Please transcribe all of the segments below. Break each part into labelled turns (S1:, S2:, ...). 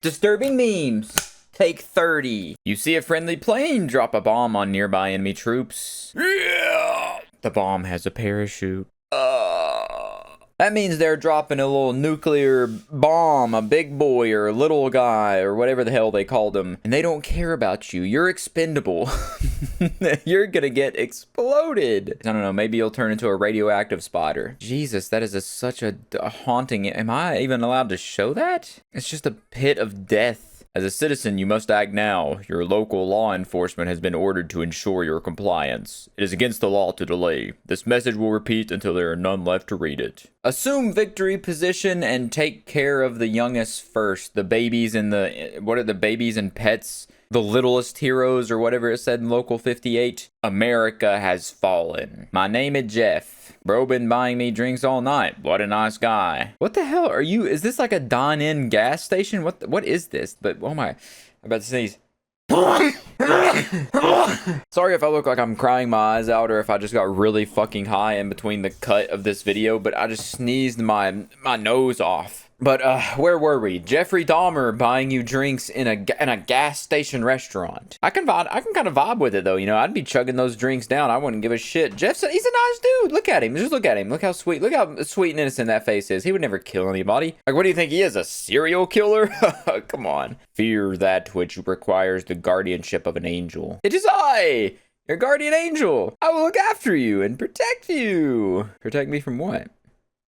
S1: Disturbing memes. Take 30. You see a friendly plane drop a bomb on nearby enemy troops. Yeah. The bomb has a parachute. That means they're dropping a little nuclear bomb, a big boy or a little guy or whatever the hell they called him. And they don't care about you. You're expendable. You're gonna get exploded. I don't know, maybe you'll turn into a radioactive spotter. Jesus, that is such a haunting. Am I even allowed to show that? It's just a pit of death. As a citizen, you must act now. Your local law enforcement has been ordered to ensure your compliance. It is against the law to delay. This message will repeat until there are none left to read it. Assume victory position and take care of the youngest first. The babies and what are the babies and pets? The littlest heroes or whatever it said in Local 58. America has fallen. My name is Jeff. Bro been buying me drinks all night. What a nice guy. What the hell are you? Is this like a dine-in gas station? What is this? But oh my, I'm about to sneeze. Sorry if I look like I'm crying my eyes out or if I just got really fucking high in between the cut of this video, but I just sneezed my nose off. But where were we? Jeffrey Dahmer buying you drinks in a gas station restaurant. I can kind of vibe with it though. You know, I'd be chugging those drinks down. I wouldn't give a shit. He's a nice dude. Look at him. Just look at him. Look how sweet. Look how sweet and innocent that face is. He would never kill anybody. Like, what do you think he is? A serial killer? Come on. Fear that which requires the guardianship of an angel. It is I, your guardian angel. I will look after you and protect you. Protect me from what?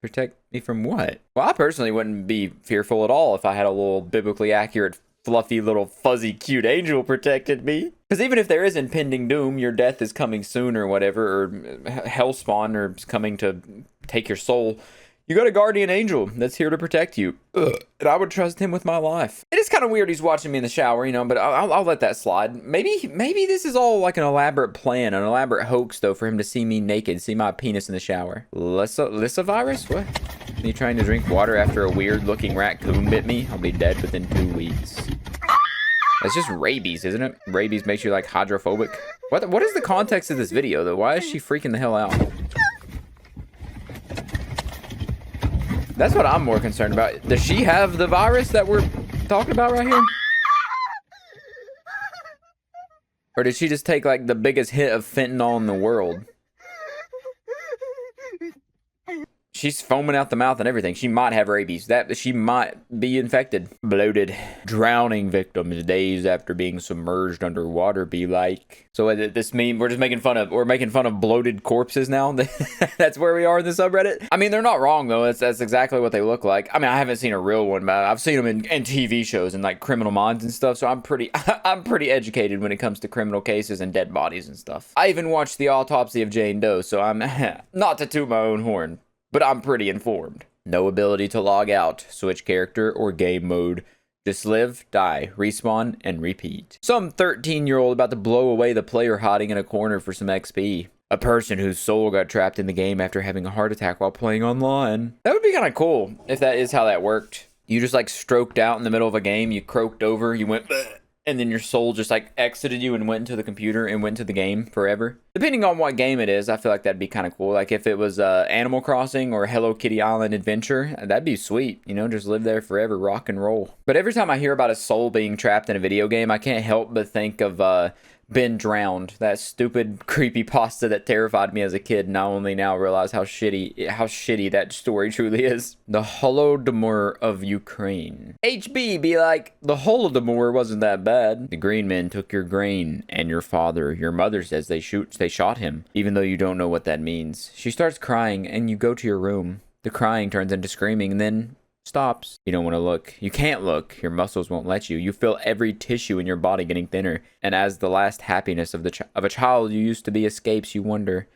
S1: Protect me from what? Well, I personally wouldn't be fearful at all if I had a little biblically accurate, fluffy, little fuzzy, cute angel protected me. Because even if there is impending doom, your death is coming soon or whatever, or hellspawn or coming to take your soul, you got a guardian angel that's here to protect you. Ugh. And I would trust him with my life. It is kind of weird he's watching me in the shower, you know, but I'll let that slide. Maybe this is all like an elaborate plan, an elaborate hoax, though, for him to see me naked, see my penis in the shower. Lissa virus? What? Me trying to drink water after a weird-looking raccoon bit me? I'll be dead within 2 weeks. That's just rabies, isn't it? Rabies makes you, like, hydrophobic. What is the context of this video, though? Why is she freaking the hell out? That's what I'm more concerned about. Does she have the virus that we're talking about right here? Or did she just take like the biggest hit of fentanyl in the world? She's foaming out the mouth and everything. She might have rabies. She might be infected. Bloated. Drowning victims days after being submerged underwater be like. So this meme, we're making fun of bloated corpses now. That's where we are in the subreddit. I mean, they're not wrong though. That's exactly what they look like. I mean, I haven't seen a real one, but I've seen them in TV shows and like Criminal Minds and stuff. So I'm pretty educated when it comes to criminal cases and dead bodies and stuff. I even watched the autopsy of Jane Doe, so I'm not to toot my own horn, but I'm pretty informed. No ability to log out, switch character, or game mode. Just live, die, respawn, and repeat. Some 13-year-old about to blow away the player hiding in a corner for some XP. A person whose soul got trapped in the game after having a heart attack while playing online. That would be kind of cool if that is how that worked. You just like stroked out in the middle of a game, you croaked over, you went bleh, and then your soul just like exited you and went into the computer and went to the game forever. Depending on what game it is, I feel like that'd be kind of cool. Like if it was Animal Crossing or Hello Kitty Island Adventure, that'd be sweet. You know, just live there forever, rock and roll. But every time I hear about a soul being trapped in a video game, I can't help but think of Been Drowned, that stupid creepypasta that terrified me as a kid, and I only now realize how shitty that story truly is. The Holodomor of Ukraine. HB be like, the Holodomor wasn't that bad. The green men took your grain and your father. Your mother says they shot him, even though you don't know what that means. She starts crying and you go to your room. The crying turns into screaming and then stops. You don't want to look. You can't look. Your muscles won't let you. You feel every tissue in your body getting thinner. And as the last happiness of a child you used to be escapes, you wonder,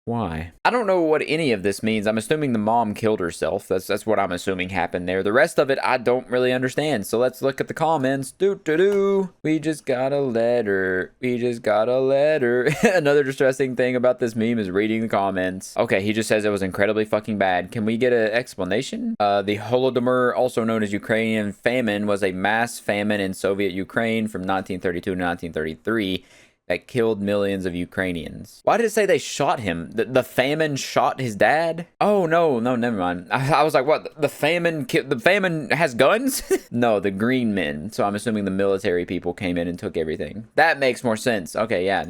S1: why? I don't know what any of this means. I'm assuming the mom killed herself. That's what I'm assuming happened there. The rest of it, I don't really understand. So let's look at the comments. We just got a letter. We just got a letter. Another distressing thing about this meme is reading the comments. Okay, he just says it was incredibly fucking bad. Can we get an explanation? The Holodomor, also known as Ukrainian famine, was a mass famine in Soviet Ukraine from 1932 to 1933. that killed millions of Ukrainians. Why did it say they shot him? The famine shot his dad? Oh, no, never mind. I was like, what? The famine has guns? No, the green men. So I'm assuming the military people came in and took everything. That makes more sense. Okay, yeah,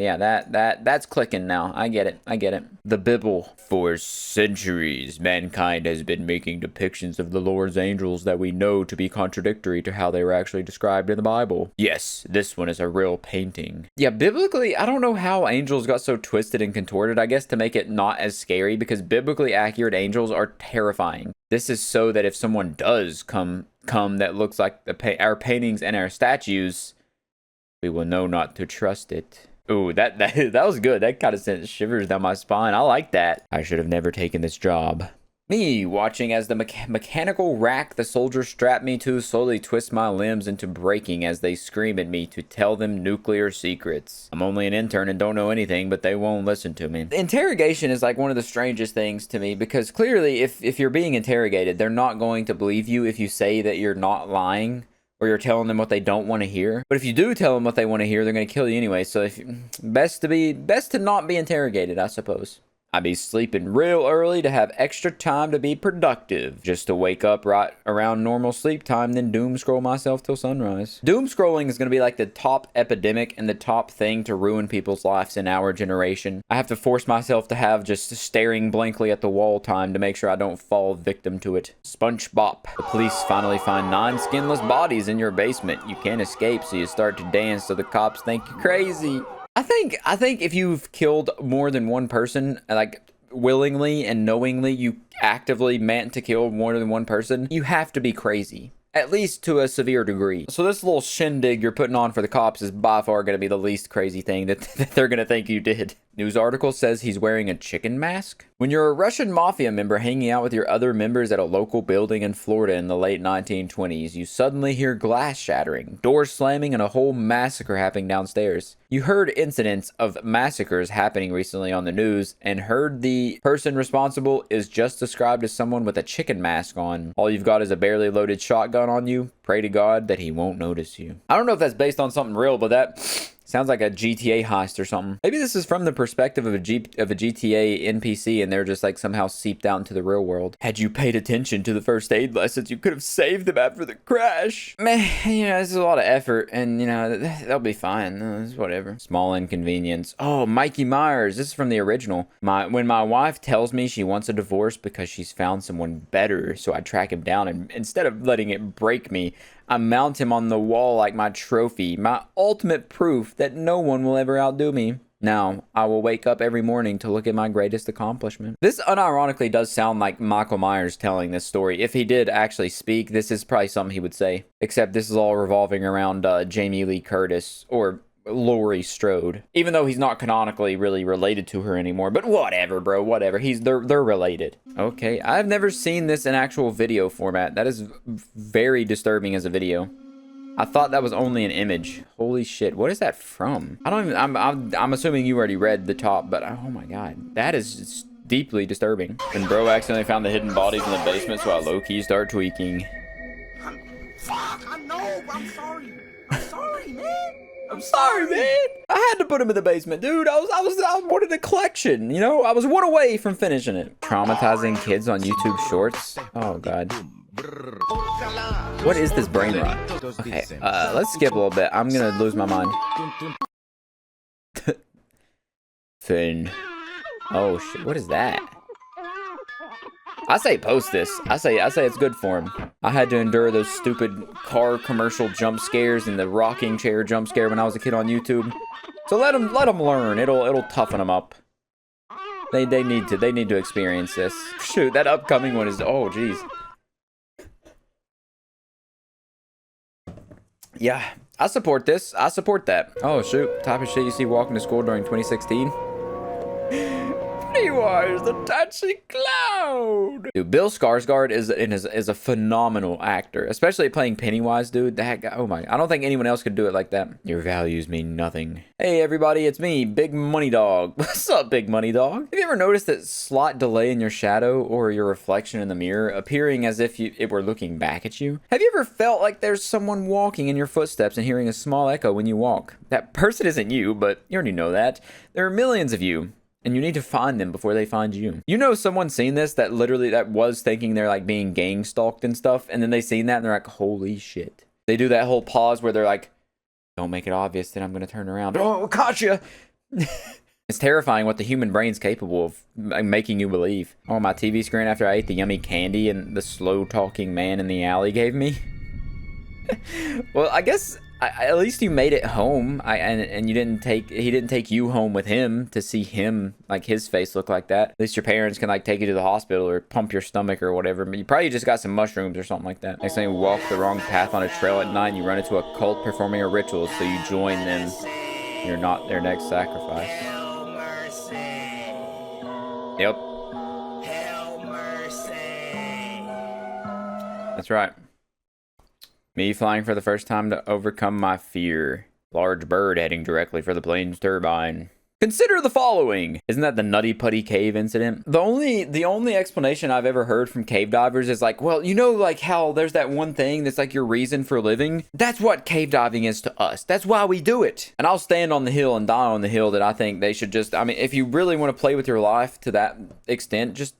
S1: that's clicking now. I get it. The Bible. For centuries, mankind has been making depictions of the Lord's angels that we know to be contradictory to how they were actually described in the Bible. Yes, this one is a real painting. Yeah, biblically, I don't know how angels got so twisted and contorted, I guess to make it not as scary, because biblically accurate angels are terrifying. This is so that if someone does come that looks like our paintings and our statues, we will know not to trust it. Ooh, that was good. That kind of sent shivers down my spine. I like that. I should have never taken this job. Me watching as the mechanical rack the soldiers strap me to slowly twist my limbs into breaking as they scream at me to tell them nuclear secrets. I'm only an intern and don't know anything, but they won't listen to me. Interrogation is like one of the strangest things to me, because clearly if you're being interrogated, they're not going to believe you if you say that you're not lying, or you're telling them what they don't want to hear. But if you do tell them what they want to hear, they're going to kill you anyway. So best to not be interrogated, I suppose. I'd be sleeping real early to have extra time to be productive. Just to wake up right around normal sleep time, then doom scroll myself till sunrise. Doom scrolling is going to be like the top epidemic and the top thing to ruin people's lives in our generation. I have to force myself to have just staring blankly at the wall time to make sure I don't fall victim to it. SpongeBob. The police finally find 9 skinless bodies in your basement. You can't escape, so you start to dance so the cops think you're crazy. I think if you've killed more than one person, like willingly and knowingly, you actively meant to kill more than one person, you have to be crazy. At least to a severe degree. So this little shindig you're putting on for the cops is by far going to be the least crazy thing that they're going to think you did. News article says he's wearing a chicken mask. When you're a Russian mafia member hanging out with your other members at a local building in Florida in the late 1920s, you suddenly hear glass shattering, doors slamming, and a whole massacre happening downstairs. You heard incidents of massacres happening recently on the news and heard the person responsible is just described as someone with a chicken mask on. All you've got is a barely loaded shotgun on you. Pray to God that he won't notice you. I don't know if that's based on something real, but that sounds like a GTA heist or something. Maybe this is from the perspective of a GTA NPC and they're just like somehow seeped out into the real world. Had you paid attention to the first aid lessons, you could have saved them after the crash. Man, you know, this is a lot of effort and, you know, they'll be fine. It's whatever. Small inconvenience. Oh, Mikey Myers. This is from the original. When my wife tells me she wants a divorce because she's found someone better, so I track him down and instead of letting it break me, I mount him on the wall like my trophy, my ultimate proof that no one will ever outdo me. Now, I will wake up every morning to look at my greatest accomplishment. This unironically does sound like Michael Myers telling this story. If he did actually speak, this is probably something he would say. Except this is all revolving around Jamie Lee Curtis, or Laurie Strode, even though he's not canonically really related to her anymore. But whatever, bro, whatever. They're related. Okay, I've never seen this in actual video format. That is very disturbing as a video. I thought that was only an image. Holy shit, what is that from? I don't even. I'm assuming you already read the top, but oh my god, that is deeply disturbing. And bro accidentally found the hidden bodies in the basement, so I low-key start tweaking.
S2: Fuck! I know. I'm sorry. I'm sorry, man.
S1: I'm sorry, man. I had to put him in the basement, dude. I wanted a collection, you know? I was one away from finishing it. Traumatizing kids on YouTube Shorts. Oh, God. What is this brain rot? Okay, let's skip a little bit. I'm gonna lose my mind. Finn. Oh, shit. What is that? I say post this. I say it's good for him. I had to endure those stupid car commercial jump scares and the rocking chair jump scare when I was a kid on YouTube. So let them learn. It'll toughen them up. They need to experience this. Shoot, that upcoming one is, oh jeez. Yeah, I support this. I support that. Oh shoot, type of shit you see walking to school during 2016. Pennywise, the dancing clown. Dude, Bill Skarsgård is a phenomenal actor, especially playing Pennywise, dude. That guy, oh my, I don't think anyone else could do it like that. Your values mean nothing. Hey everybody, it's me, Big Money Dog. What's up, Big Money Dog? Have you ever noticed that slight delay in your shadow or your reflection in the mirror appearing as if it were looking back at you? Have you ever felt like there's someone walking in your footsteps and hearing a small echo when you walk? That person isn't you, but you already know that. There are millions of you, and you need to find them before they find you. You know someone's seen this that literally that was thinking they're like being gang stalked and stuff, and then they seen that and they're like, holy shit. They do that whole pause where they're like, don't make it obvious, then I'm gonna turn around. Oh, gotcha! It's terrifying what the human brain's capable of making you believe. On my TV screen after I ate the yummy candy and the slow-talking man in the alley gave me. Well, I guess at least you made it home. And he didn't take you home with him to see him, like, his face look like that. At least your parents can, like, take you to the hospital or pump your stomach or whatever. But you probably just got some mushrooms or something like that. Next time you walk the wrong path on a trail at night and you run into a cult performing a ritual, so you join them. You're not their next sacrifice. Yep. That's right. Me flying for the first time to overcome my fear. Large bird heading directly for the plane's turbine. Consider the following. Isn't that the Nutty Putty Cave incident? The only explanation I've ever heard from cave divers is like, well, you know, like how there's that one thing that's like your reason for living? That's what cave diving is to us. That's why we do it. And I'll stand on the hill and die on the hill that I think they should just, I mean, if you really want to play with your life to that extent, just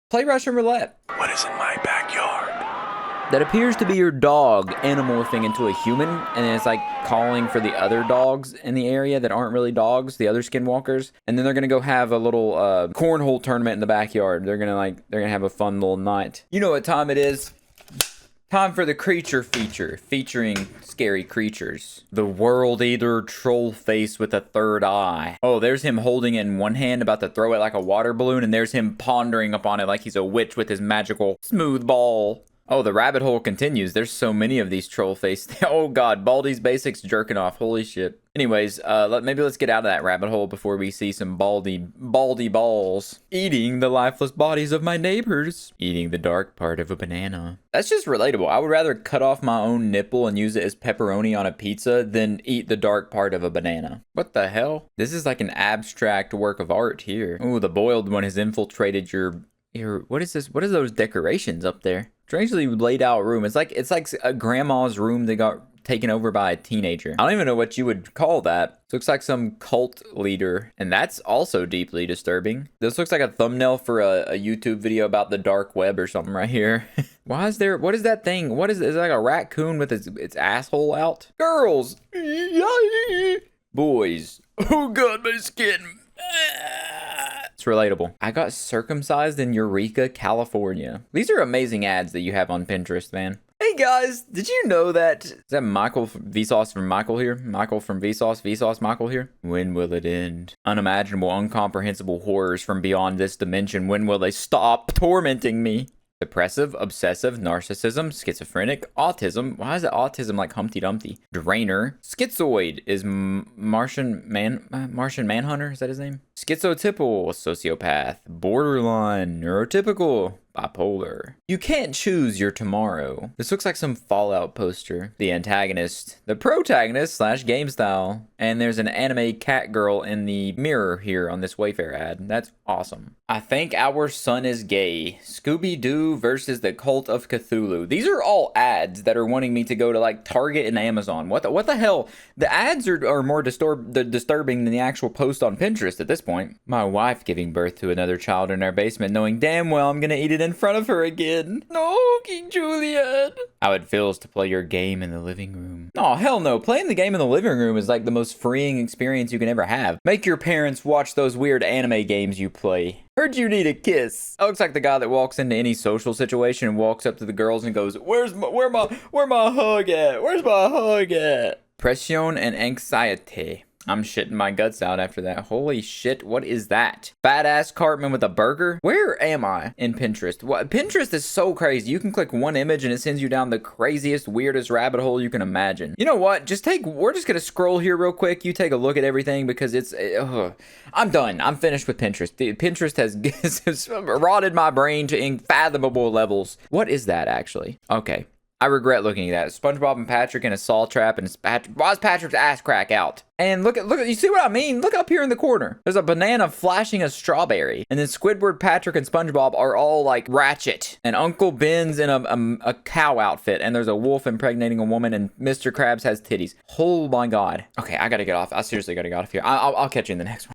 S1: play Russian roulette.
S2: What is in my backyard?
S1: That appears to be your dog anamorphing into a human, and then it's like calling for the other dogs in the area that aren't really dogs, the other skinwalkers, and then they're gonna go have a little cornhole tournament in the backyard. They're gonna have a fun little night. You know what time it is? Time for the creature feature, featuring scary creatures. The world eater troll face with a third eye. Oh, there's him holding it in one hand, about to throw it like a water balloon, and there's him pondering upon it like he's a witch with his magical smooth ball. Oh, the rabbit hole continues. There's so many of these troll face. Oh god, Baldy's Basics jerking off. Holy shit. Anyways, maybe let's get out of that rabbit hole before we see some baldy balls. Eating the lifeless bodies of my neighbors. Eating the dark part of a banana. That's just relatable. I would rather cut off my own nipple and use it as pepperoni on a pizza than eat the dark part of a banana. What the hell? This is like an abstract work of art here. Ooh, the boiled one has infiltrated your what is this? What are those decorations up there? Strangely laid out room. It's like a grandma's room that got taken over by a teenager. I don't even know what you would call that. This looks like some cult leader, and that's also deeply disturbing. This looks like a thumbnail for a YouTube video about the dark web or something right here. Why is there, what is that thing? What is it? Is it like a raccoon with its asshole out? Girls! Boys! Oh god, my skin! It's relatable. I got circumcised in Eureka, California. These are amazing ads that you have on Pinterest, man. Hey guys, did you know that? Is that Michael Vsauce from Michael here? Michael from Vsauce Michael here? When will it end? Unimaginable, incomprehensible horrors from beyond this dimension. When will they stop tormenting me? Depressive, obsessive, narcissism, schizophrenic, autism. Why is it autism like Humpty Dumpty? Drainer. Schizoid is Martian Manhunter. Is that his name? Schizotypal, sociopath, borderline, neurotypical, bipolar. You can't choose your tomorrow. This looks like some Fallout poster. The antagonist, the protagonist / game style, and there's an anime cat girl in the mirror here on this Wayfair ad. That's awesome. I think our son is gay. Scooby-Doo versus the Cult of Cthulhu. These are all ads that are wanting me to go to like Target and Amazon. What the hell? The ads are more disturbing than the actual post on Pinterest at this point. My wife giving birth to another child in our basement, knowing damn well I'm gonna eat it in front of her again. No, King Julian. How it feels to play your game in the living room. Oh, hell no. Playing the game in the living room is like the most freeing experience you can ever have. Make your parents watch those weird anime games you play. Heard you need a kiss. That looks like the guy that walks into any social situation and walks up to the girls and goes, where my hug at? Where's my hug at? Pression and anxiety. I'm shitting my guts out after that. Holy shit, what is that? Fat ass Cartman with a burger? Where am I in Pinterest? What, Pinterest is so crazy. You can click one image and it sends you down the craziest, weirdest rabbit hole you can imagine. You know what? We're just gonna scroll here real quick. You take a look at everything because I'm done. I'm finished with Pinterest. Pinterest has rotted my brain to unfathomable levels. What is that actually? Okay. I regret looking at that. SpongeBob and Patrick in a saw trap, and why is Patrick's ass crack out? And look at, you see what I mean? Look up here in the corner. There's a banana flashing a strawberry. And then Squidward, Patrick, and SpongeBob are all like Ratchet. And Uncle Ben's in a cow outfit. And there's a wolf impregnating a woman, and Mr. Krabs has titties. Oh my God. Okay, I gotta get off. I seriously gotta get off here. I'll catch you in the next one.